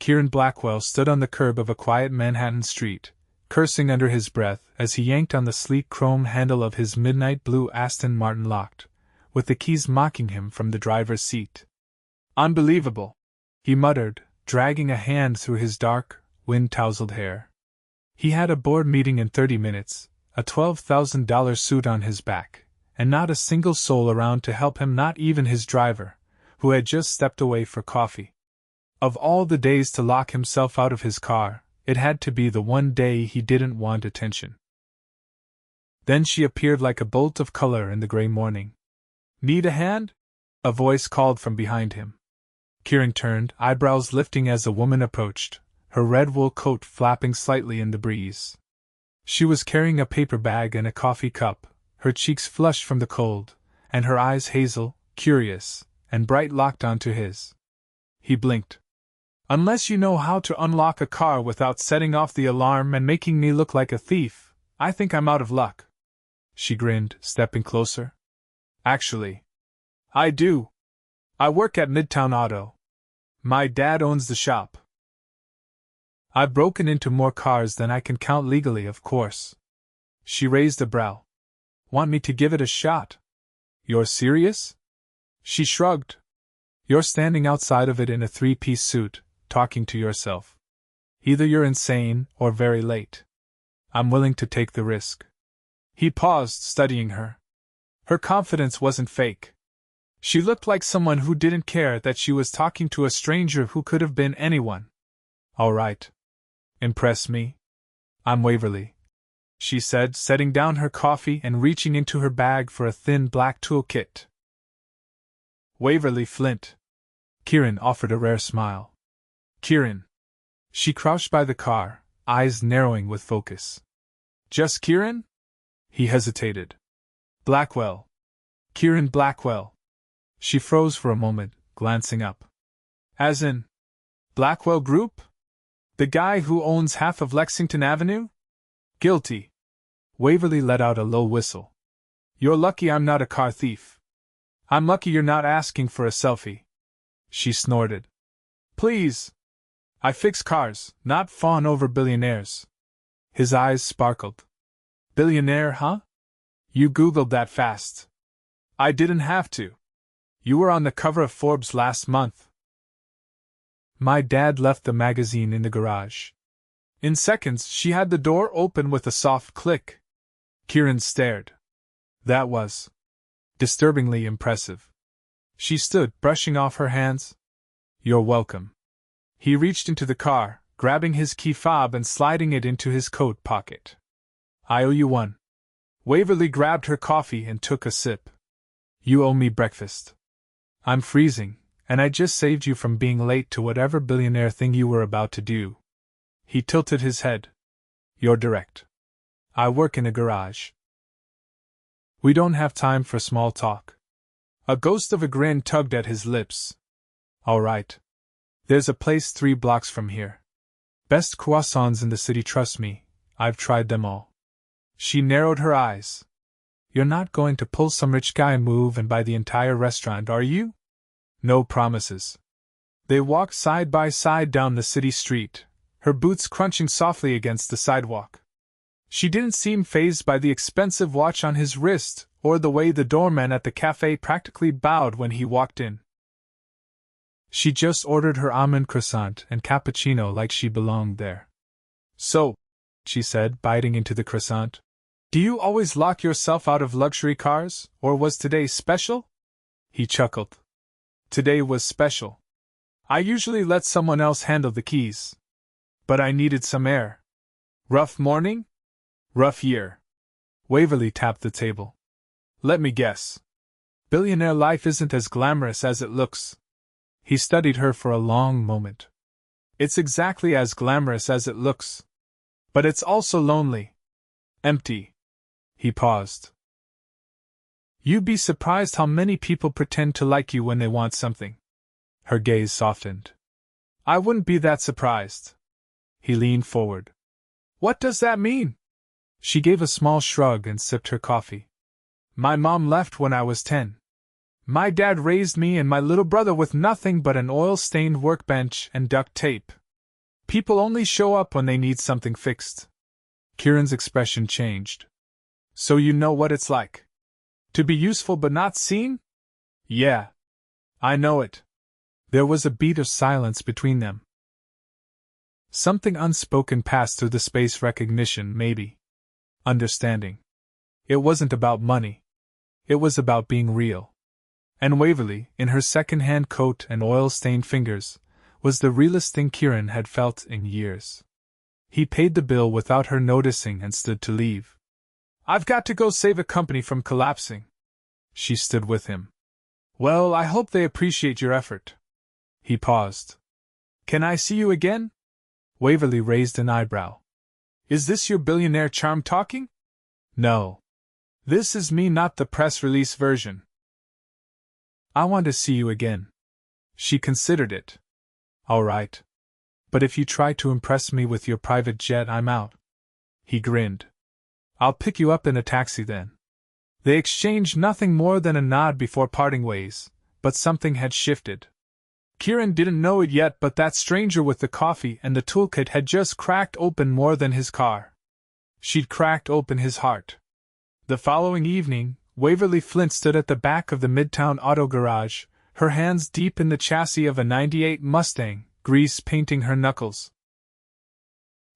Kieran Blackwell stood on the curb of a quiet Manhattan street, cursing under his breath as he yanked on the sleek chrome handle of his midnight blue Aston Martin locked, with the keys mocking him from the driver's seat. "Unbelievable," he muttered, dragging a hand through his dark, wind-tousled hair. He had a board meeting in 30 minutes, a $12,000 suit on his back, and not a single soul around to help him, not even his driver, who had just stepped away for coffee. Of all the days to lock himself out of his car, it had to be the one day he didn't want attention. Then she appeared like a bolt of color in the gray morning. "Need a hand?" a voice called from behind him. Kieran turned, eyebrows lifting as a woman approached, her red wool coat flapping slightly in the breeze. She was carrying a paper bag and a coffee cup, her cheeks flushed from the cold, and her eyes hazel, curious, and bright locked onto his. He blinked. "Unless you know how to unlock a car without setting off the alarm and making me look like a thief, I think I'm out of luck." She grinned, stepping closer. "Actually, I do. I work at Midtown Auto. My dad owns the shop. I've broken into more cars than I can count legally, of course." She raised a brow. "Want me to give it a shot?" "You're serious?" She shrugged. "You're standing outside of it in a three-piece suit, talking to yourself. Either you're insane or very late. I'm willing to take the risk." He paused, studying her. Her confidence wasn't fake. She looked like someone who didn't care that she was talking to a stranger who could have been anyone. "All right. Impress me. I'm Waverly," she said, setting down her coffee and reaching into her bag for a thin black toolkit. "Waverly Flint." Kieran offered a rare smile. "Kieran." She crouched by the car, eyes narrowing with focus. "Just Kieran?" He hesitated. "Blackwell. Kieran Blackwell." She froze for a moment, glancing up. "As in Blackwell Group? The guy who owns half of Lexington Avenue?" "Guilty." Waverly let out a low whistle. "You're lucky I'm not a car thief. I'm lucky you're not asking for a selfie." She snorted. "Please. I fix cars, not fawn over billionaires." His eyes sparkled. "Billionaire, huh? You Googled that fast." "I didn't have to. You were on the cover of Forbes last month." "My dad left the magazine in the garage." In seconds, she had the door open with a soft click. Kieran stared. That was disturbingly impressive. She stood, brushing off her hands. "You're welcome." He reached into the car, grabbing his key fob and sliding it into his coat pocket. "I owe you one." Waverly grabbed her coffee and took a sip. "You owe me breakfast. I'm freezing, and I just saved you from being late to whatever billionaire thing you were about to do." He tilted his head. "You're direct. I work in a garage. We don't have time for small talk." A ghost of a grin tugged at his lips. "All right. There's a place 3 blocks from here. Best croissants in the city, trust me, I've tried them all." She narrowed her eyes. "You're not going to pull some rich guy move and buy the entire restaurant, are you?" "No promises." They walked side by side down the city street, her boots crunching softly against the sidewalk. She didn't seem fazed by the expensive watch on his wrist or the way the doorman at the cafe practically bowed when he walked in. She just ordered her almond croissant and cappuccino like she belonged there. "So," she said, biting into the croissant, "do you always lock yourself out of luxury cars, or was today special?" He chuckled. "Today was special. I usually let someone else handle the keys. But I needed some air." "Rough morning?" "Rough year." Waverly tapped the table. "Let me guess. Billionaire life isn't as glamorous as it looks." He studied her for a long moment. "It's exactly as glamorous as it looks. But it's also lonely. Empty." He paused. "You'd be surprised how many people pretend to like you when they want something." Her gaze softened. "I wouldn't be that surprised." He leaned forward. "What does that mean?" She gave a small shrug and sipped her coffee. "My mom left when I was 10. My dad raised me and my little brother with nothing but an oil-stained workbench and duct tape. People only show up when they need something fixed. Kieran's expression changed. So you know what it's like? To be useful but not seen? Yeah. I know it. There was a beat of silence between them. Something unspoken passed through the space. Recognition, maybe. Understanding. It wasn't about money. It was about being real. And Waverly, in her second-hand coat and oil-stained fingers, was the realest thing Kieran had felt in years. He paid the bill without her noticing and stood to leave. I've got to go save a company from collapsing. She stood with him. Well, I hope they appreciate your effort. He paused. Can I see you again? Waverly raised an eyebrow. Is this your billionaire charm talking? No. This is me, not the press release version. I want to see you again. She considered it. All right. But if you try to impress me with your private jet, I'm out. He grinned. I'll pick you up in a taxi then. They exchanged nothing more than a nod before parting ways, but something had shifted. Kieran didn't know it yet, but that stranger with the coffee and the toolkit had just cracked open more than his car. She'd cracked open his heart. The following evening, Waverly Flint stood at the back of the Midtown Auto Garage, her hands deep in the chassis of a '98 Mustang, grease painting her knuckles.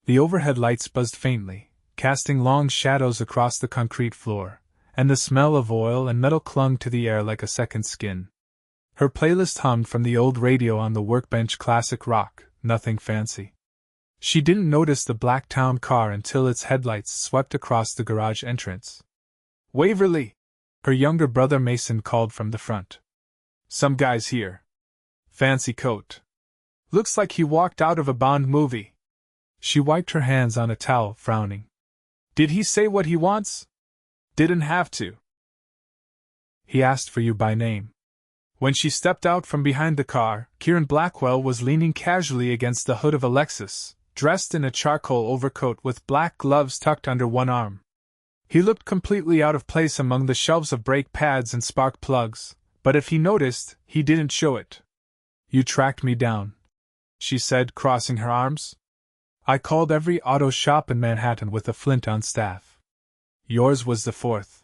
The overhead lights buzzed faintly, casting long shadows across the concrete floor, and the smell of oil and metal clung to the air like a second skin. Her playlist hummed from the old radio on the workbench, classic rock, nothing fancy. She didn't notice the black town car until its headlights swept across the garage entrance. Waverly! Her younger brother Mason called from the front. Some guy's here. Fancy coat. Looks like he walked out of a Bond movie. She wiped her hands on a towel, frowning. Did he say what he wants? Didn't have to. He asked for you by name. When she stepped out from behind the car, Kieran Blackwell was leaning casually against the hood of a Lexus, dressed in a charcoal overcoat with black gloves tucked under one arm. He looked completely out of place among the shelves of brake pads and spark plugs, but if he noticed, he didn't show it. You tracked me down, she said, crossing her arms. I called every auto shop in Manhattan with a Flint on staff. Yours was the fourth.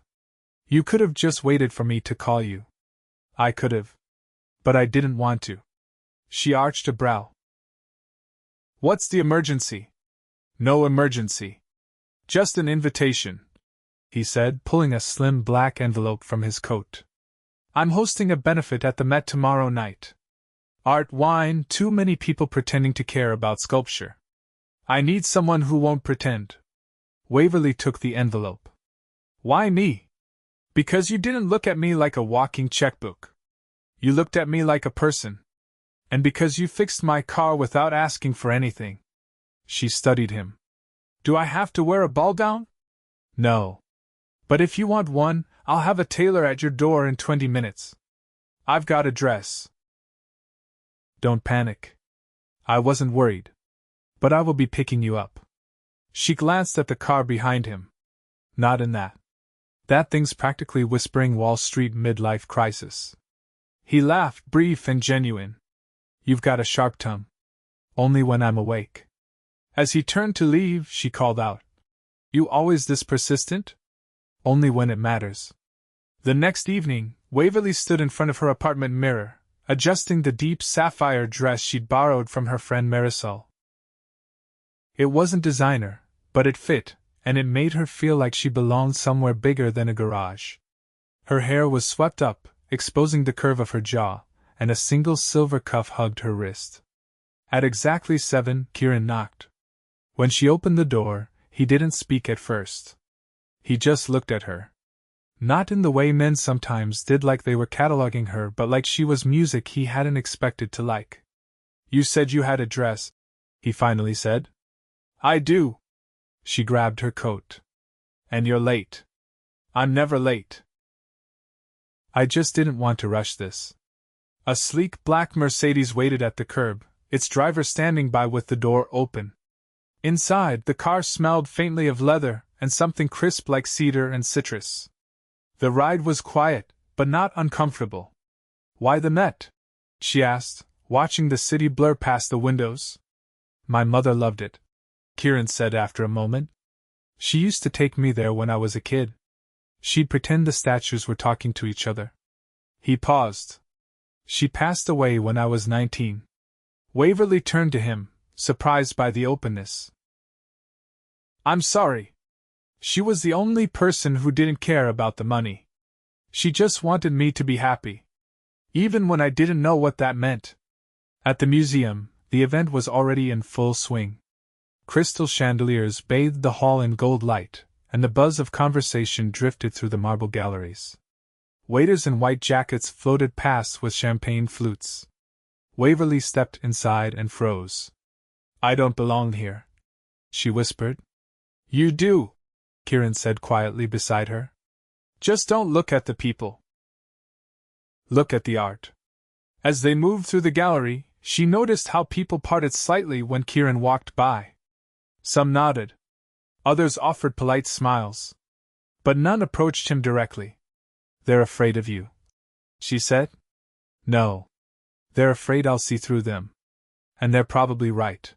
You could have just waited for me to call you. I could have. But I didn't want to. She arched a brow. What's the emergency? No emergency. Just an invitation, he said, pulling a slim black envelope from his coat. I'm hosting a benefit at the Met tomorrow night. Art, wine, too many people pretending to care about sculpture. I need someone who won't pretend. Waverly took the envelope. Why me? Because you didn't look at me like a walking checkbook. You looked at me like a person. And because you fixed my car without asking for anything. She studied him. Do I have to wear a ball gown? No. But if you want one, I'll have a tailor at your door in 20 minutes. I've got a dress. Don't panic. I wasn't worried. But I will be picking you up. She glanced at the car behind him. Not in that. That thing's practically whispering Wall Street midlife crisis. He laughed, brief and genuine. You've got a sharp tongue. Only when I'm awake. As he turned to leave, she called out. You always this persistent? Only when it matters. The next evening, Waverly stood in front of her apartment mirror, adjusting the deep sapphire dress she'd borrowed from her friend Marisol. It wasn't designer, but it fit, and it made her feel like she belonged somewhere bigger than a garage. Her hair was swept up, exposing the curve of her jaw, and a single silver cuff hugged her wrist. At exactly 7, Kieran knocked. When she opened the door, he didn't speak at first. He just looked at her. Not in the way men sometimes did, like they were cataloging her, but like she was music he hadn't expected to like. You said you had a dress, he finally said. I do. She grabbed her coat. And you're late. I'm never late. I just didn't want to rush this. A sleek black Mercedes waited at the curb, its driver standing by with the door open. Inside, the car smelled faintly of leather and something crisp like cedar and citrus. The ride was quiet, but not uncomfortable. Why the Met? She asked, watching the city blur past the windows. My mother loved it, Kieran said after a moment. She used to take me there when I was a kid. She'd pretend the statues were talking to each other. He paused. She passed away when I was 19. Waverly turned to him, surprised by the openness. I'm sorry. She was the only person who didn't care about the money. She just wanted me to be happy. Even when I didn't know what that meant. At the museum, the event was already in full swing. Crystal chandeliers bathed the hall in gold light, and the buzz of conversation drifted through the marble galleries. Waiters in white jackets floated past with champagne flutes. Waverly stepped inside and froze. I don't belong here, she whispered. You do, Kieran said quietly beside her. Just don't look at the people. Look at the art. As they moved through the gallery, she noticed how people parted slightly when Kieran walked by. Some nodded. Others offered polite smiles. But none approached him directly. They're afraid of you, she said. No. They're afraid I'll see through them. And they're probably right.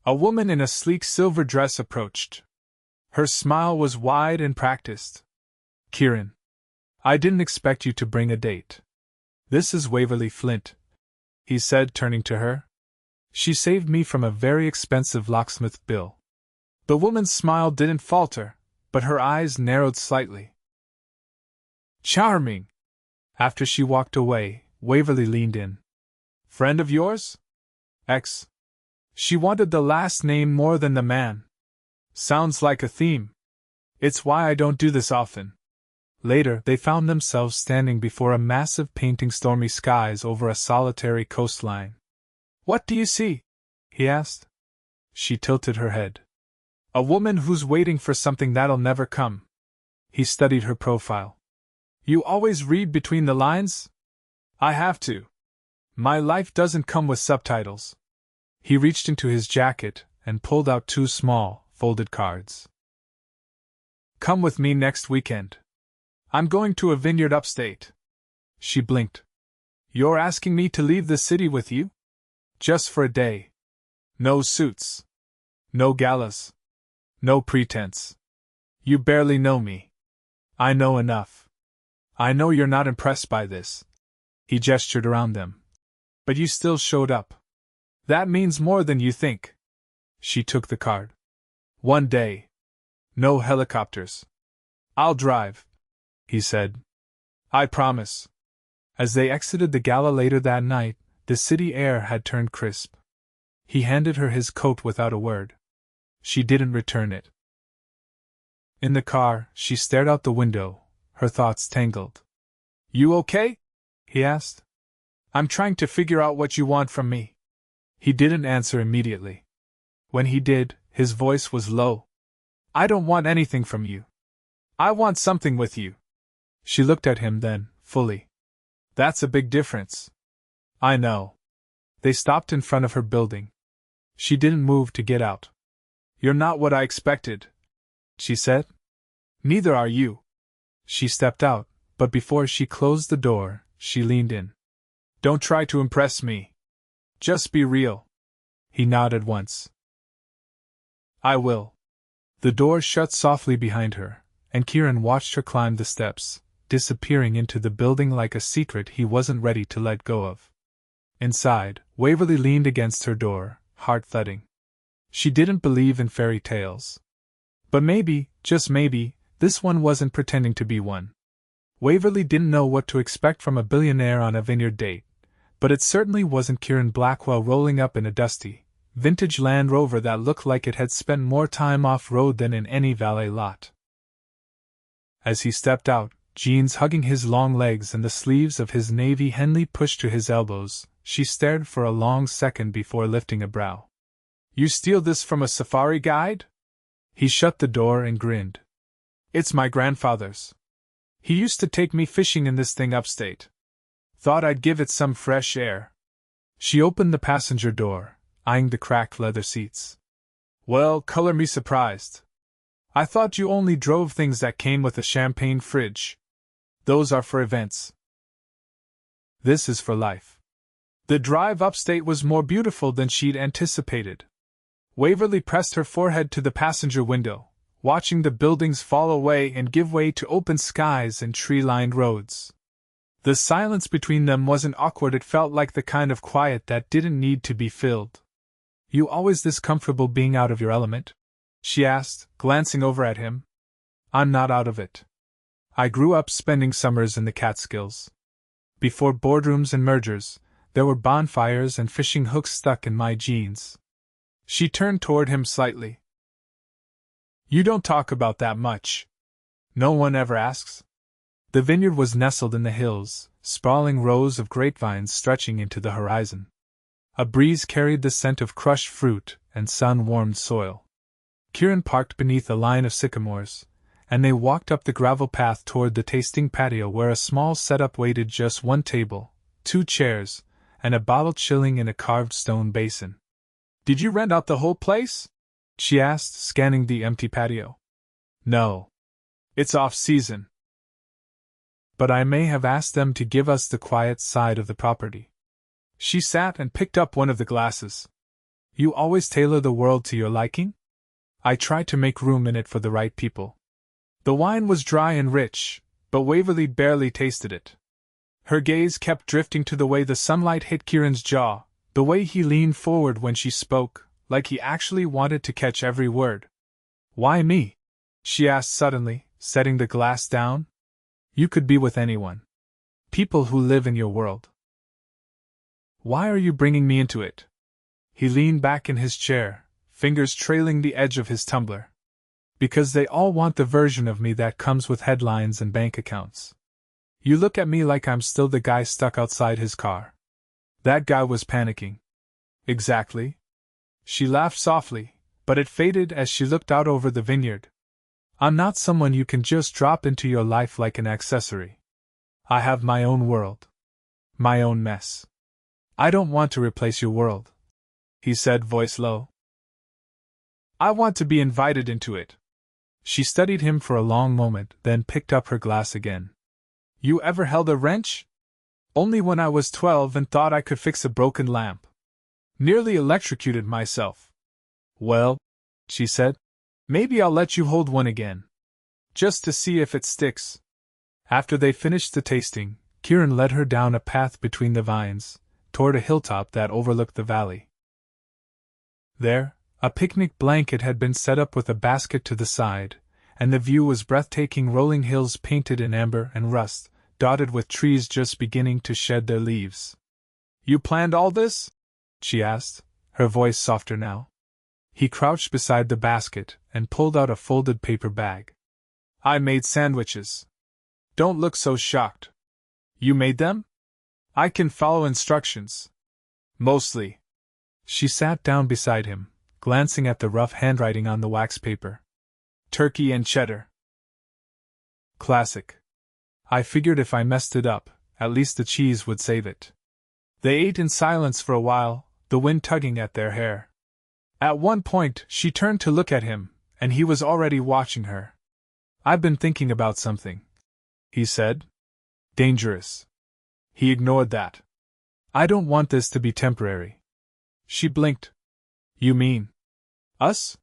A woman in a sleek silver dress approached. Her smile was wide and practiced. Kieran, I didn't expect you to bring a date. This is Waverly Flint, he said, turning to her. She saved me from a very expensive locksmith bill. The woman's smile didn't falter, but her eyes narrowed slightly. Charming! After she walked away, Waverly leaned in. Friend of yours? X. She wanted the last name more than the man. Sounds like a theme. It's why I don't do this often. Later, they found themselves standing before a massive painting stormy skies over a solitary coastline. What do you see? He asked. She tilted her head. A woman who's waiting for something that'll never come. He studied her profile. You always read between the lines? I have to. My life doesn't come with subtitles. He reached into his jacket and pulled out 2 small, folded cards. Come with me next weekend. I'm going to a vineyard upstate. She blinked. You're asking me to leave the city with you? Just for a day. No suits. No galas. No pretense. You barely know me. I know enough. I know you're not impressed by this. He gestured around them. But you still showed up. That means more than you think. She took the card. One day. No helicopters. I'll drive, he said. I promise. As they exited the gala later that night, the city air had turned crisp. He handed her his coat without a word. She didn't return it. In the car, she stared out the window, her thoughts tangled. You okay? He asked. I'm trying to figure out what you want from me. He didn't answer immediately. When he did, his voice was low. I don't want anything from you. I want something with you. She looked at him then, fully. That's a big difference. I know. They stopped in front of her building. She didn't move to get out. You're not what I expected, she said. Neither are you. She stepped out, but before she closed the door, she leaned in. Don't try to impress me. Just be real. He nodded once. I will. The door shut softly behind her, and Kieran watched her climb the steps, disappearing into the building like a secret he wasn't ready to let go of. Inside, Waverly leaned against her door, heart thudding. She didn't believe in fairy tales. But maybe, just maybe, this one wasn't pretending to be one. Waverly didn't know what to expect from a billionaire on a vineyard date, but it certainly wasn't Kieran Blackwell rolling up in a dusty, vintage Land Rover that looked like it had spent more time off-road than in any valet lot. As he stepped out, jeans hugging his long legs and the sleeves of his navy Henley pushed to his elbows, she stared for a long second before lifting a brow. You steal this from a safari guide? He shut the door and grinned. It's my grandfather's. He used to take me fishing in this thing upstate. Thought I'd give it some fresh air. She opened the passenger door, eyeing the cracked leather seats. Well, color me surprised. I thought you only drove things that came with a champagne fridge. Those are for events. This is for life. The drive upstate was more beautiful than she'd anticipated. Waverly pressed her forehead to the passenger window, watching the buildings fall away and give way to open skies and tree-lined roads. The silence between them wasn't awkward, it felt like the kind of quiet that didn't need to be filled. "You always this comfortable being out of your element?" she asked, glancing over at him. "I'm not out of it. I grew up spending summers in the Catskills. Before boardrooms and mergers, there were bonfires and fishing hooks stuck in my jeans." She turned toward him slightly. "You don't talk about that much. No one ever asks." The vineyard was nestled in the hills, sprawling rows of grapevines stretching into the horizon. A breeze carried the scent of crushed fruit and sun-warmed soil. Kieran parked beneath a line of sycamores, and they walked up the gravel path toward the tasting patio where a small setup waited, just one table, 2 chairs, and a bottle chilling in a carved stone basin. "Did you rent out the whole place?" she asked, scanning the empty patio. "No. It's off-season. But I may have asked them to give us the quiet side of the property." She sat and picked up one of the glasses. "You always tailor the world to your liking?" "I try to make room in it for the right people." The wine was dry and rich, but Waverly barely tasted it. Her gaze kept drifting to the way the sunlight hit Kieran's jaw, the way he leaned forward when she spoke, like he actually wanted to catch every word. "Why me?" she asked suddenly, setting the glass down. "You could be with anyone. People who live in your world. Why are you bringing me into it?" He leaned back in his chair, fingers trailing the edge of his tumbler. "Because they all want the version of me that comes with headlines and bank accounts. You look at me like I'm still the guy stuck outside his car." That guy was panicking. "Exactly." She laughed softly, but it faded as she looked out over the vineyard. "I'm not someone you can just drop into your life like an accessory. I have my own world. My own mess. I don't want to replace your world," he said, voice low. "I want to be invited into it." She studied him for a long moment, then picked up her glass again. "You ever held a wrench?" "Only when I was 12 and thought I could fix a broken lamp. Nearly electrocuted myself." "Well," she said, "maybe I'll let you hold one again. Just to see if it sticks." After they finished the tasting, Kieran led her down a path between the vines, toward a hilltop that overlooked the valley. There, a picnic blanket had been set up with a basket to the side, and the view was breathtaking, rolling hills painted in amber and rust, dotted with trees just beginning to shed their leaves. "You planned all this?" she asked, her voice softer now. He crouched beside the basket and pulled out a folded paper bag. "I made sandwiches. Don't look so shocked." "You made them?" "I can follow instructions. Mostly." She sat down beside him, glancing at the rough handwriting on the wax paper. "Turkey and cheddar. Classic. I figured if I messed it up, at least the cheese would save it." They ate in silence for a while, the wind tugging at their hair. At one point, she turned to look at him, and he was already watching her. "I've been thinking about something," he said. "Dangerous." He ignored that. "I don't want this to be temporary." She blinked. "You mean us?"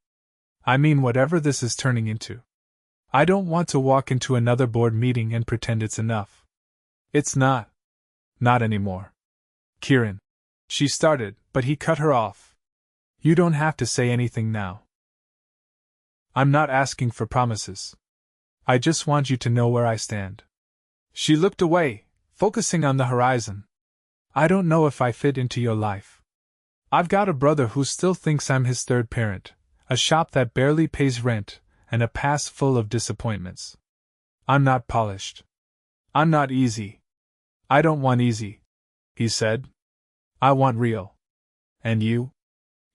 "I mean whatever this is turning into. I don't want to walk into another board meeting and pretend it's enough. It's not. Not anymore." "Kieran." She started, but he cut her off. "You don't have to say anything now. I'm not asking for promises. I just want you to know where I stand." She looked away, focusing on the horizon. "I don't know if I fit into your life. I've got a brother who still thinks I'm his third parent, a shop that barely pays rent, and a past full of disappointments. I'm not polished. I'm not easy. I don't want easy," he said. "I want real. And you?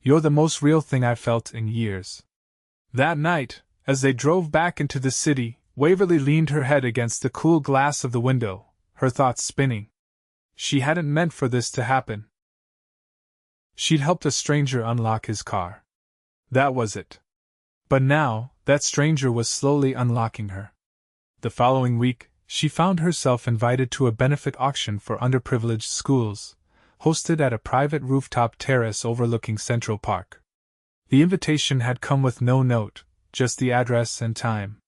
You're the most real thing I've felt in years." That night, as they drove back into the city, Waverly leaned her head against the cool glass of the window, her thoughts spinning. She hadn't meant for this to happen. She'd helped a stranger unlock his car. That was it. But now, that stranger was slowly unlocking her. The following week, she found herself invited to a benefit auction for underprivileged schools, hosted at a private rooftop terrace overlooking Central Park. The invitation had come with no note, just the address and time.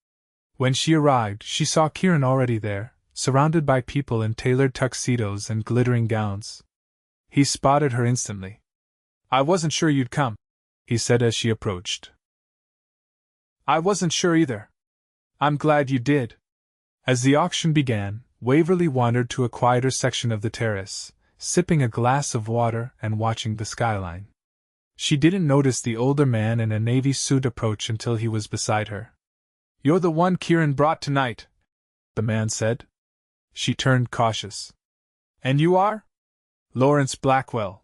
When she arrived, she saw Kieran already there, surrounded by people in tailored tuxedos and glittering gowns. He spotted her instantly. "I wasn't sure you'd come," he said as she approached. "I wasn't sure either. I'm glad you did." As the auction began, Waverly wandered to a quieter section of the terrace, sipping a glass of water and watching the skyline. She didn't notice the older man in a navy suit approach until he was beside her. "You're the one Kieran brought tonight," the man said. She turned cautious. "And you are?" "Lawrence Blackwell.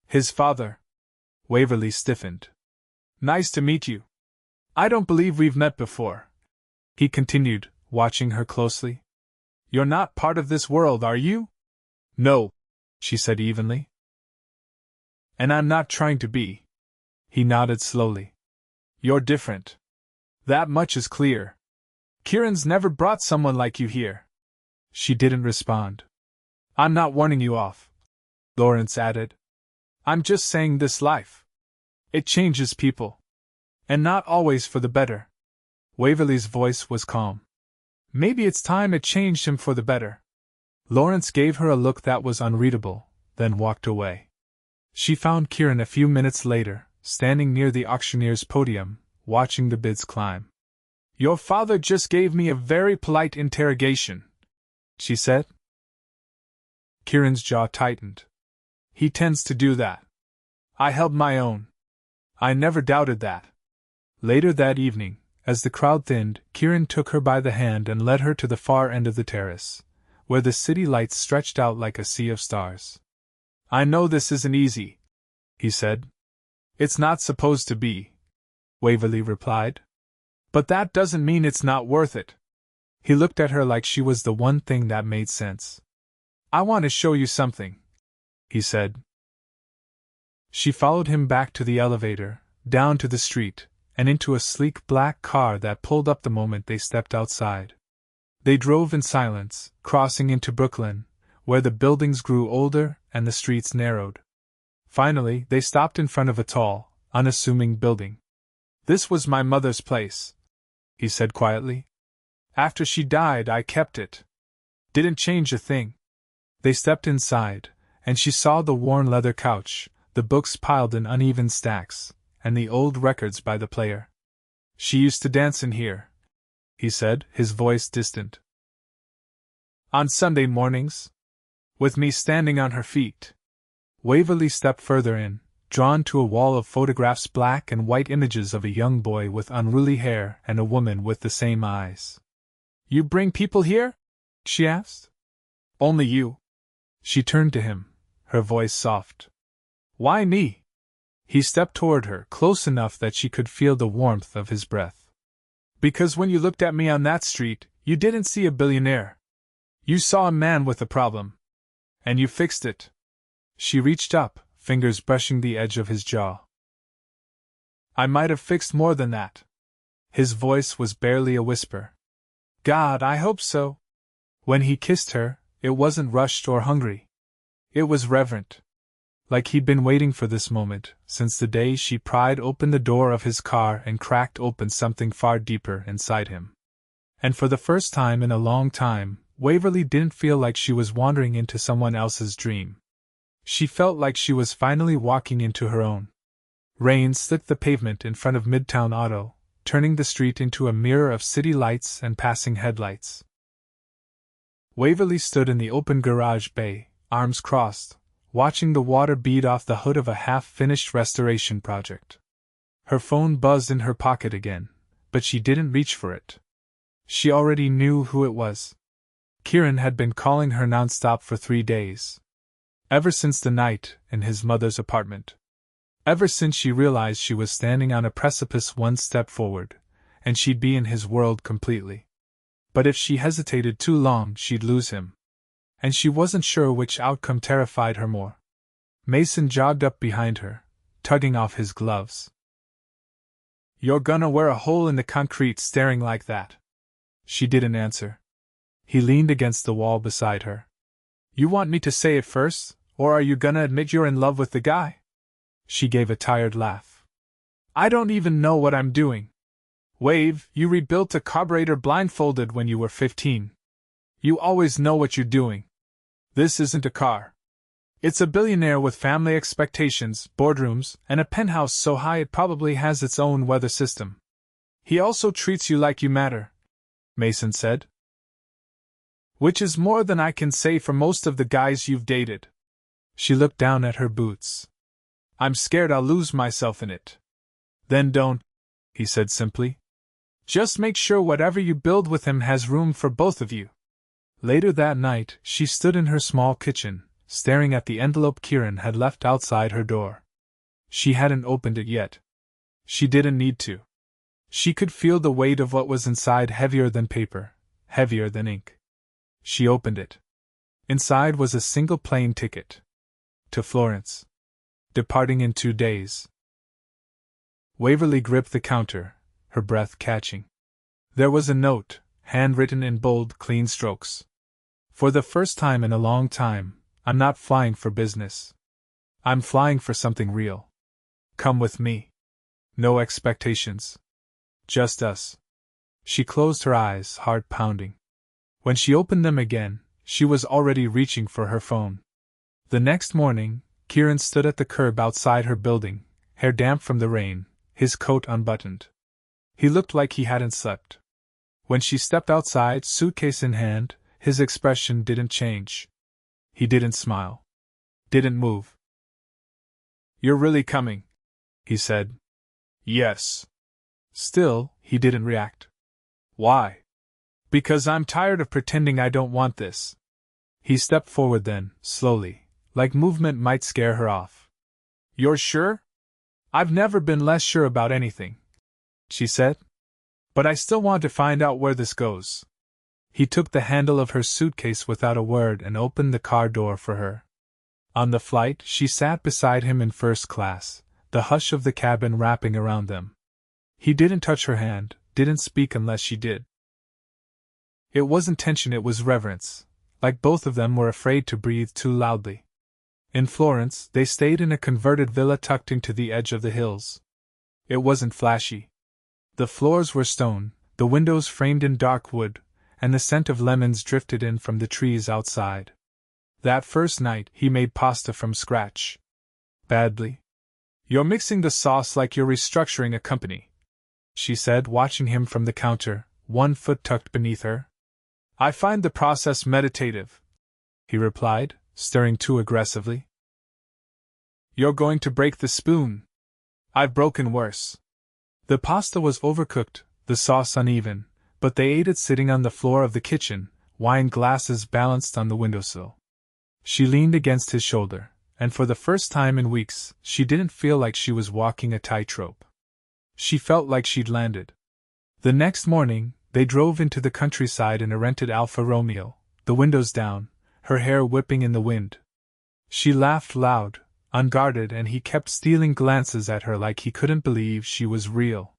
His father." Waverly stiffened. "Nice to meet you. I don't believe we've met before," he continued, watching her closely. "You're not part of this world, are you?" "No," she said evenly. "And I'm not trying to be." He nodded slowly. "You're different. That much is clear. Kieran's never brought someone like you here." She didn't respond. "I'm not warning you off," Lawrence added. "I'm just saying this life. It changes people. And not always for the better." Waverly's voice was calm. "Maybe it's time it changed him for the better." Lawrence gave her a look that was unreadable, then walked away. She found Kieran a few minutes later, standing near the auctioneer's podium, watching the bids climb. "Your father just gave me a very polite interrogation," she said. Kieran's jaw tightened. "He tends to do that. I held my own. I never doubted that." Later that evening, as the crowd thinned, Kieran took her by the hand and led her to the far end of the terrace, where the city lights stretched out like a sea of stars. "I know this isn't easy," he said. "It's not supposed to be," Waverly replied. "But that doesn't mean it's not worth it." He looked at her like she was the one thing that made sense. "I want to show you something," he said. She followed him back to the elevator, down to the street, and into a sleek black car that pulled up the moment they stepped outside. They drove in silence, crossing into Brooklyn, where the buildings grew older and the streets narrowed. Finally, they stopped in front of a tall, unassuming building. "This was my mother's place," he said quietly. "After she died, I kept it. Didn't change a thing." They stepped inside, and she saw the worn leather couch, the books piled in uneven stacks, and the old records by the player. "She used to dance in here," he said, his voice distant. "On Sunday mornings? With me standing on her feet." Waverly stepped further in, drawn to a wall of photographs, black and white images of a young boy with unruly hair and a woman with the same eyes. "You bring people here?" she asked. "Only you." She turned to him, her voice soft. "Why me?" He stepped toward her, close enough that she could feel the warmth of his breath. "Because when you looked at me on that street, you didn't see a billionaire. You saw a man with a problem. And you fixed it." She reached up, fingers brushing the edge of his jaw. "I might have fixed more than that." His voice was barely a whisper. "God, I hope so." When he kissed her, it wasn't rushed or hungry. It was reverent. Like he'd been waiting for this moment, since the day she pried open the door of his car and cracked open something far deeper inside him. And for the first time in a long time, Waverly didn't feel like she was wandering into someone else's dream. She felt like she was finally walking into her own. Rain slicked the pavement in front of Midtown Auto, turning the street into a mirror of city lights and passing headlights. Waverly stood in the open garage bay, arms crossed, watching the water bead off the hood of a half-finished restoration project. Her phone buzzed in her pocket again, but she didn't reach for it. She already knew who it was. Kieran had been calling her nonstop for 3 days. Ever since the night in his mother's apartment. Ever since she realized she was standing on a precipice one step forward, and she'd be in his world completely. But if she hesitated too long, she'd lose him. And she wasn't sure which outcome terrified her more. Mason jogged up behind her, tugging off his gloves. "You're gonna wear a hole in the concrete staring like that." She didn't answer. He leaned against the wall beside her. "You want me to say it first, or are you gonna admit you're in love with the guy?" She gave a tired laugh. I don't even know what I'm doing. Wave, you rebuilt a carburetor blindfolded when you were 15. You always know what you're doing. This isn't a car. It's a billionaire with family expectations, boardrooms, and a penthouse so high it probably has its own weather system. He also treats you like you matter, Mason said. Which is more than I can say for most of the guys you've dated. She looked down at her boots. I'm scared I'll lose myself in it. Then don't, he said simply. Just make sure whatever you build with him has room for both of you. Later that night, she stood in her small kitchen, staring at the envelope Kieran had left outside her door. She hadn't opened it yet. She didn't need to. She could feel the weight of what was inside heavier than paper, heavier than ink. She opened it. Inside was a single plane ticket. To Florence. Departing in 2 days. Waverly gripped the counter, her breath catching. There was a note, handwritten in bold, clean strokes. For the first time in a long time, I'm not flying for business. I'm flying for something real. Come with me. No expectations. Just us. She closed her eyes, heart pounding. When she opened them again, she was already reaching for her phone. The next morning, Kieran stood at the curb outside her building, hair damp from the rain, his coat unbuttoned. He looked like he hadn't slept. When she stepped outside, suitcase in hand, his expression didn't change. He didn't smile. Didn't move. You're really coming, he said. Yes. Still, he didn't react. Why? Because I'm tired of pretending I don't want this. He stepped forward then, slowly, like movement might scare her off. You're sure? I've never been less sure about anything, she said. But I still want to find out where this goes. He took the handle of her suitcase without a word and opened the car door for her. On the flight, she sat beside him in first class, the hush of the cabin wrapping around them. He didn't touch her hand, didn't speak unless she did. It wasn't tension, it was reverence, like both of them were afraid to breathe too loudly. In Florence, they stayed in a converted villa tucked into the edge of the hills. It wasn't flashy. The floors were stone, the windows framed in dark wood, and the scent of lemons drifted in from the trees outside. That first night, he made pasta from scratch. Badly. You're mixing the sauce like you're restructuring a company, she said, watching him from the counter, one foot tucked beneath her. I find the process meditative, he replied, stirring too aggressively. You're going to break the spoon. I've broken worse. The pasta was overcooked, the sauce uneven, but they ate it sitting on the floor of the kitchen, wine glasses balanced on the windowsill. She leaned against his shoulder, and for the first time in weeks, she didn't feel like she was walking a tightrope. She felt like she'd landed. The next morning, they drove into the countryside in a rented Alfa Romeo, the windows down, her hair whipping in the wind. She laughed loud, unguarded, and he kept stealing glances at her like he couldn't believe she was real.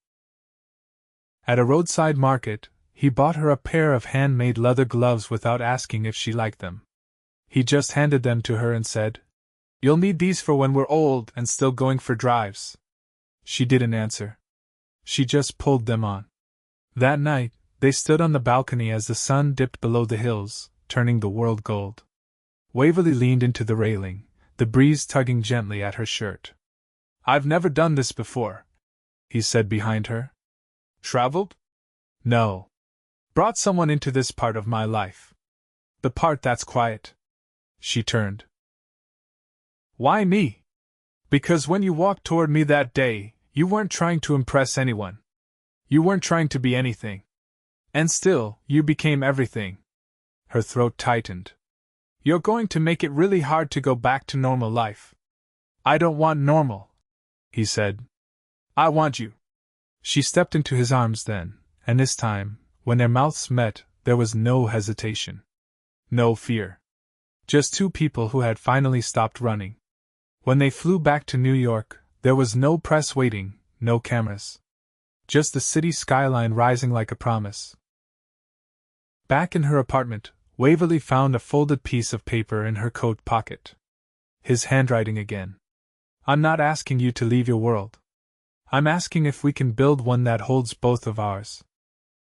At a roadside market, he bought her a pair of handmade leather gloves without asking if she liked them. He just handed them to her and said, "You'll need these for when we're old and still going for drives." She didn't answer. She just pulled them on. That night, they stood on the balcony as the sun dipped below the hills, turning the world gold. Waverly leaned into the railing, the breeze tugging gently at her shirt. "I've never done this before," he said behind her. "Traveled?" "No. Brought someone into this part of my life. The part that's quiet." She turned. "Why me?" "Because when you walked toward me that day, you weren't trying to impress anyone. You weren't trying to be anything. And still, you became everything." Her throat tightened. "You're going to make it really hard to go back to normal life." "I don't want normal," he said. "I want you." She stepped into his arms then, and this time, when their mouths met, there was no hesitation. No fear. Just two people who had finally stopped running. When they flew back to New York, there was no press waiting, no cameras. Just the city skyline rising like a promise. Back in her apartment, Waverly found a folded piece of paper in her coat pocket. His handwriting again. "I'm not asking you to leave your world. I'm asking if we can build one that holds both of ours.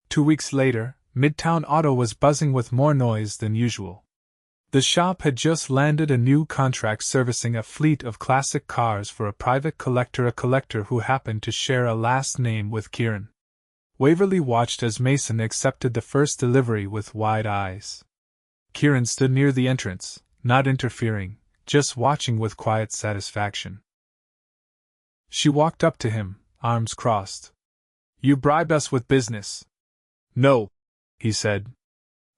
2 weeks later, Midtown Auto was buzzing with more noise than usual. The shop had just landed a new contract servicing a fleet of classic cars for a private collector, a collector who happened to share a last name with Kieran. Waverly watched as Mason accepted the first delivery with wide eyes. Kieran stood near the entrance, not interfering, just watching with quiet satisfaction. She walked up to him, arms crossed. You bribed us with business. No, he said.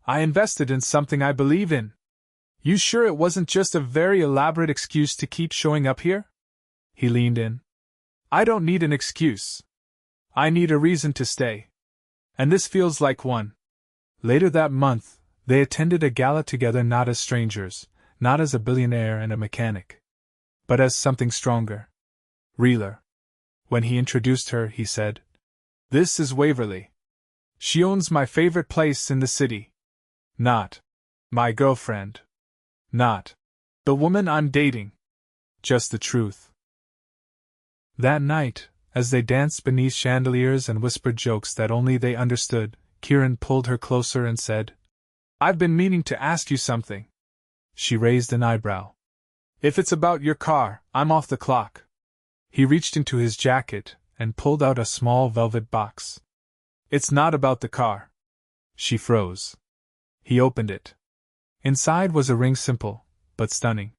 I invested in something I believe in. You sure it wasn't just a very elaborate excuse to keep showing up here? He leaned in. I don't need an excuse. I need a reason to stay. And this feels like one. Later that month, they attended a gala together, not as strangers, not as a billionaire and a mechanic, but as something stronger. Realer. When he introduced her, he said, This is Waverly. She owns my favorite place in the city. Not my girlfriend. Not the woman I'm dating. Just the truth. That night, as they danced beneath chandeliers and whispered jokes that only they understood, Kieran pulled her closer and said, I've been meaning to ask you something. She raised an eyebrow. If it's about your car, I'm off the clock. He reached into his jacket and pulled out a small velvet box. It's not about the car. She froze. He opened it. Inside was a ring, simple, but stunning.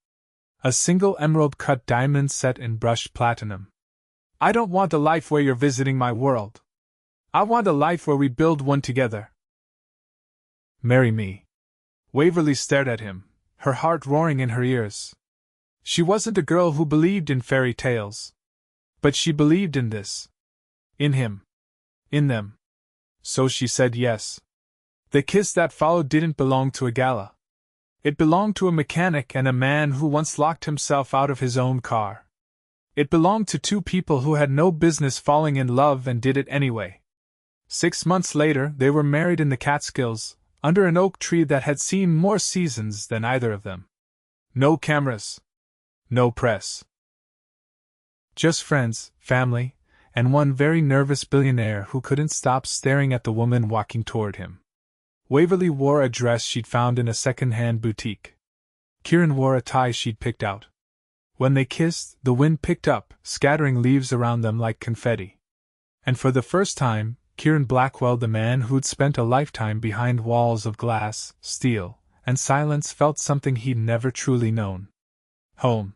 A single emerald-cut diamond set in brushed platinum. I don't want a life where you're visiting my world. I want a life where we build one together. Marry me. Waverly stared at him, her heart roaring in her ears. She wasn't a girl who believed in fairy tales. But she believed in this. In him. In them. So she said yes. The kiss that followed didn't belong to a gala. It belonged to a mechanic and a man who once locked himself out of his own car. It belonged to two people who had no business falling in love and did it anyway. 6 months later, they were married in the Catskills, under an oak tree that had seen more seasons than either of them. No cameras. No press. Just friends, family, and one very nervous billionaire who couldn't stop staring at the woman walking toward him. Waverly wore a dress she'd found in a second-hand boutique. Kieran wore a tie she'd picked out. When they kissed, the wind picked up, scattering leaves around them like confetti. And for the first time, Kieran Blackwell, the man who'd spent a lifetime behind walls of glass, steel, and silence, felt something he'd never truly known. Home.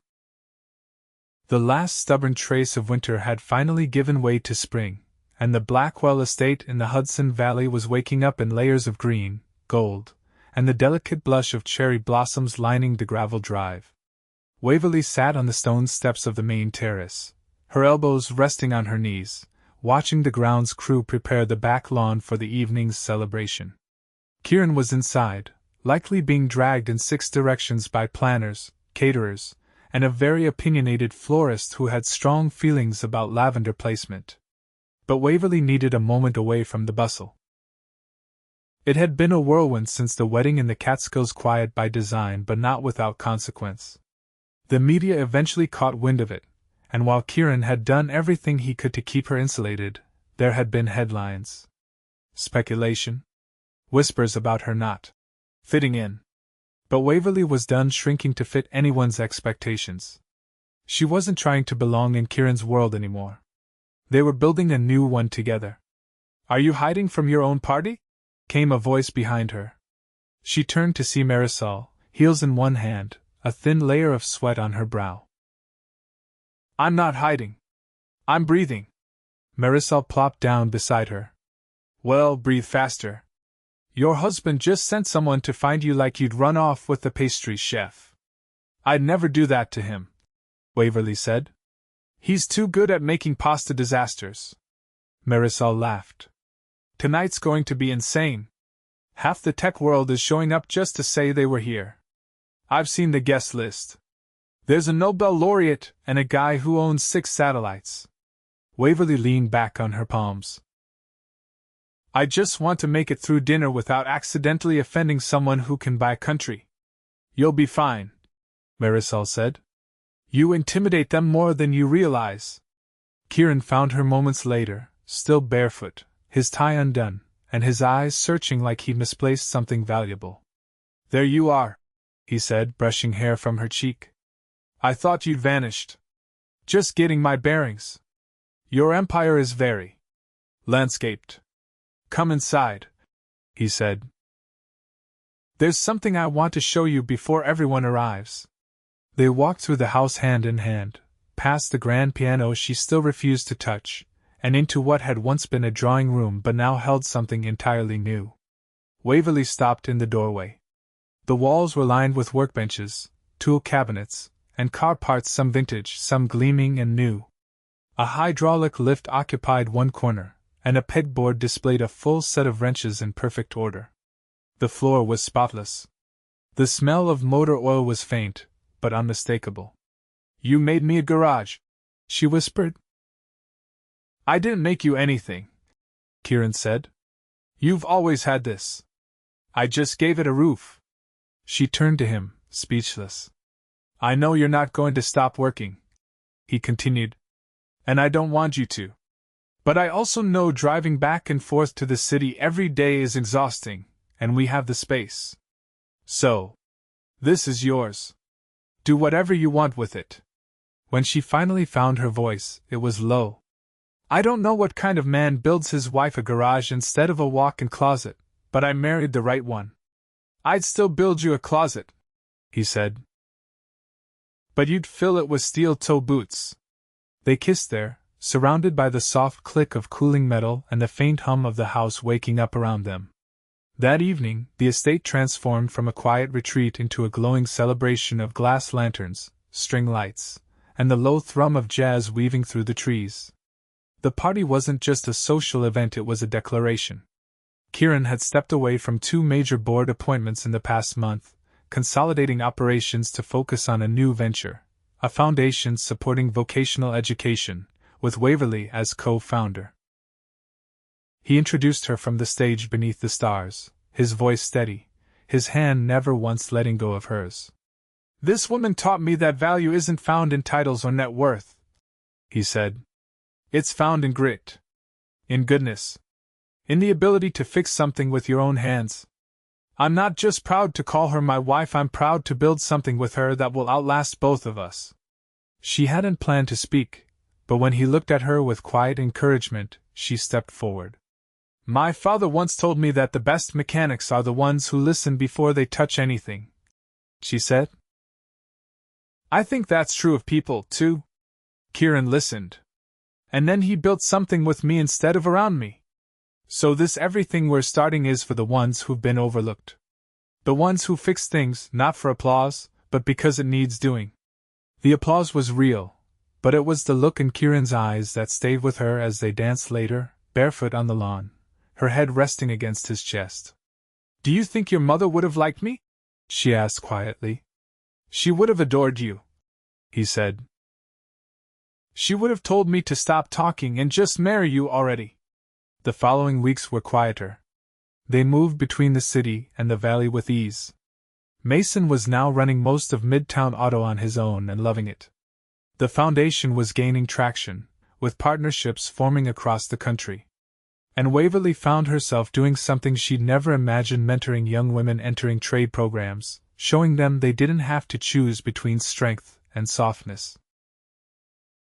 The last stubborn trace of winter had finally given way to spring, and the Blackwell estate in the Hudson Valley was waking up in layers of green, gold, and the delicate blush of cherry blossoms lining the gravel drive. Waverly sat on the stone steps of the main terrace, her elbows resting on her knees, watching the grounds crew prepare the back lawn for the evening's celebration. Kieran was inside, likely being dragged in 6 directions by planners, caterers, and a very opinionated florist who had strong feelings about lavender placement. But Waverly needed a moment away from the bustle. It had been a whirlwind since the wedding in the Catskills, quiet by design but not without consequence. The media eventually caught wind of it, and while Kieran had done everything he could to keep her insulated, there had been headlines. Speculation. Whispers about her not fitting in. But Waverly was done shrinking to fit anyone's expectations. She wasn't trying to belong in Kieran's world anymore. They were building a new one together. Are you hiding from your own party? Came a voice behind her. She turned to see Marisol, heels in one hand, a thin layer of sweat on her brow. I'm not hiding. I'm breathing. Marisol plopped down beside her. Well, breathe faster. Your husband just sent someone to find you like you'd run off with the pastry chef. I'd never do that to him, Waverly said. He's too good at making pasta disasters. Marisol laughed. Tonight's going to be insane. Half the tech world is showing up just to say they were here. I've seen the guest list. There's a Nobel laureate and a guy who owns 6 satellites. Waverly leaned back on her palms. I just want to make it through dinner without accidentally offending someone who can buy country. You'll be fine, Marisol said. You intimidate them more than you realize. Kieran found her moments later, still barefoot, his tie undone, and his eyes searching like he'd misplaced something valuable. "There you are," he said, brushing hair from her cheek. "I thought you'd vanished. Just getting my bearings. Your empire is very landscaped. Come inside," he said. "There's something I want to show you before everyone arrives." They walked through the house hand in hand, past the grand piano she still refused to touch, and into what had once been a drawing room but now held something entirely new. Waverly stopped in the doorway. The walls were lined with workbenches, tool cabinets, and car parts, some vintage, some gleaming and new. A hydraulic lift occupied one corner, and a pegboard displayed a full set of wrenches in perfect order. The floor was spotless. The smell of motor oil was faint, but unmistakable. "You made me a garage," she whispered. "I didn't make you anything," Kieran said. "You've always had this. I just gave it a roof." She turned to him, speechless. "I know you're not going to stop working," he continued. "And I don't want you to. But I also know driving back and forth to the city every day is exhausting, and we have the space. So, this is yours. Do whatever you want with it." When she finally found her voice, it was low. "I don't know what kind of man builds his wife a garage instead of a walk-in closet, but I married the right one." "I'd still build you a closet," he said. "But you'd fill it with steel-toe boots." They kissed there, surrounded by the soft click of cooling metal and the faint hum of the house waking up around them. That evening, the estate transformed from a quiet retreat into a glowing celebration of glass lanterns, string lights, and the low thrum of jazz weaving through the trees. The party wasn't just a social event, it was a declaration. Kieran had stepped away from 2 major board appointments in the past month, consolidating operations to focus on a new venture, a foundation supporting vocational education, with Waverly as co-founder. He introduced her from the stage beneath the stars, his voice steady, his hand never once letting go of hers. "This woman taught me that value isn't found in titles or net worth," he said. "It's found in grit. In goodness. In the ability to fix something with your own hands. I'm not just proud to call her my wife, I'm proud to build something with her that will outlast both of us." She hadn't planned to speak, but when he looked at her with quiet encouragement, she stepped forward. "My father once told me that the best mechanics are the ones who listen before they touch anything," she said. "I think that's true of people, too." Kieran listened. "And then he built something with me instead of around me. So this everything we're starting is for the ones who've been overlooked. The ones who fix things, not for applause, but because it needs doing." The applause was real, but it was the look in Kieran's eyes that stayed with her as they danced later, barefoot on the lawn, her head resting against his chest. "Do you think your mother would have liked me?" she asked quietly. "She would have adored you," he said. "She would have told me to stop talking and just marry you already." The following weeks were quieter. They moved between the city and the valley with ease. Mason was now running most of Midtown Auto on his own and loving it. The foundation was gaining traction, with partnerships forming across the country. And Waverly found herself doing something she'd never imagined, mentoring young women entering trade programs, showing them they didn't have to choose between strength and softness.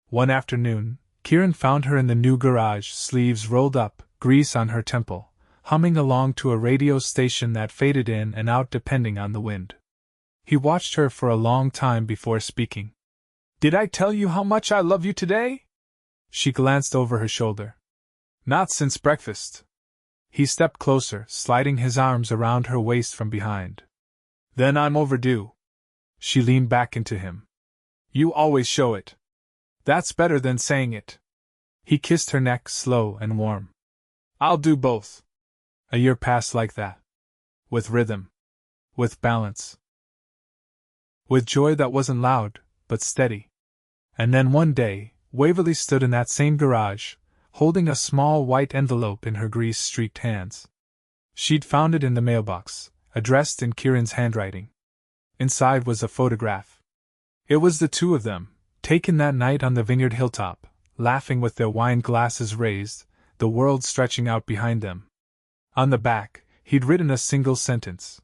One afternoon, Kieran found her in the new garage, sleeves rolled up, grease on her temple, humming along to a radio station that faded in and out depending on the wind. He watched her for a long time before speaking. "Did I tell you how much I love you today?" She glanced over her shoulder. "Not since breakfast." He stepped closer, sliding his arms around her waist from behind. "Then I'm overdue." She leaned back into him. "You always show it. That's better than saying it." He kissed her neck, slow and warm. "I'll do both." A year passed like that. With rhythm. With balance. With joy that wasn't loud, but steady. And then one day, Waverly stood in that same garage, holding a small white envelope in her grease-streaked hands. She'd found it in the mailbox, addressed in Kieran's handwriting. Inside was a photograph. It was the two of them, taken that night on the vineyard hilltop, laughing with their wine glasses raised, the world stretching out behind them. On the back, he'd written a single sentence: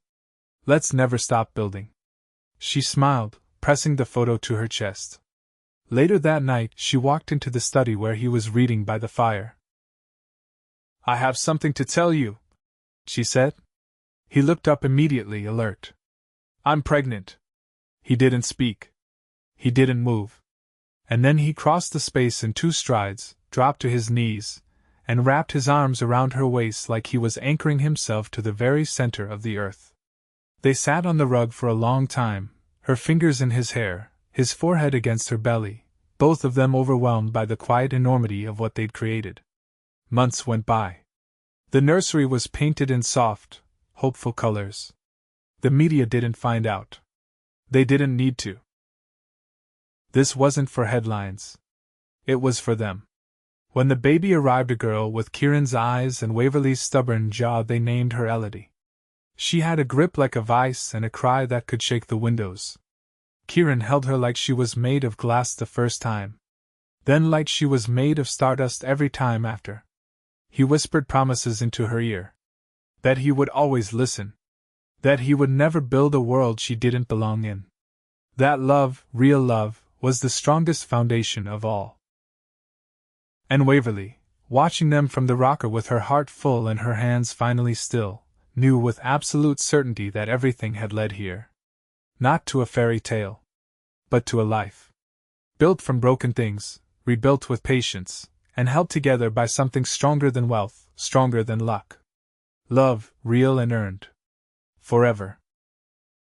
"Let's never stop building." She smiled, pressing the photo to her chest. Later that night, she walked into the study where he was reading by the fire. "I have something to tell you," she said. He looked up immediately, alert. "I'm pregnant." He didn't speak. He didn't move. And then he crossed the space in 2 strides, dropped to his knees, and wrapped his arms around her waist like he was anchoring himself to the very center of the earth. They sat on the rug for a long time, her fingers in his hair, his forehead against her belly, both of them overwhelmed by the quiet enormity of what they'd created. Months went by. The nursery was painted in soft, hopeful colors. The media didn't find out. They didn't need to. This wasn't for headlines. It was for them. When the baby arrived, a girl with Kieran's eyes and Waverly's stubborn jaw, they named her Elodie. She had a grip like a vice and a cry that could shake the windows. Kieran held her like she was made of glass the first time. Then like she was made of stardust every time after. He whispered promises into her ear. That he would always listen. That he would never build a world she didn't belong in. That love, real love, was the strongest foundation of all. And Waverly, watching them from the rocker with her heart full and her hands finally still, knew with absolute certainty that everything had led here. Not to a fairy tale, but to a life. Built from broken things, rebuilt with patience, and held together by something stronger than wealth, stronger than luck. Love, real and earned. Forever.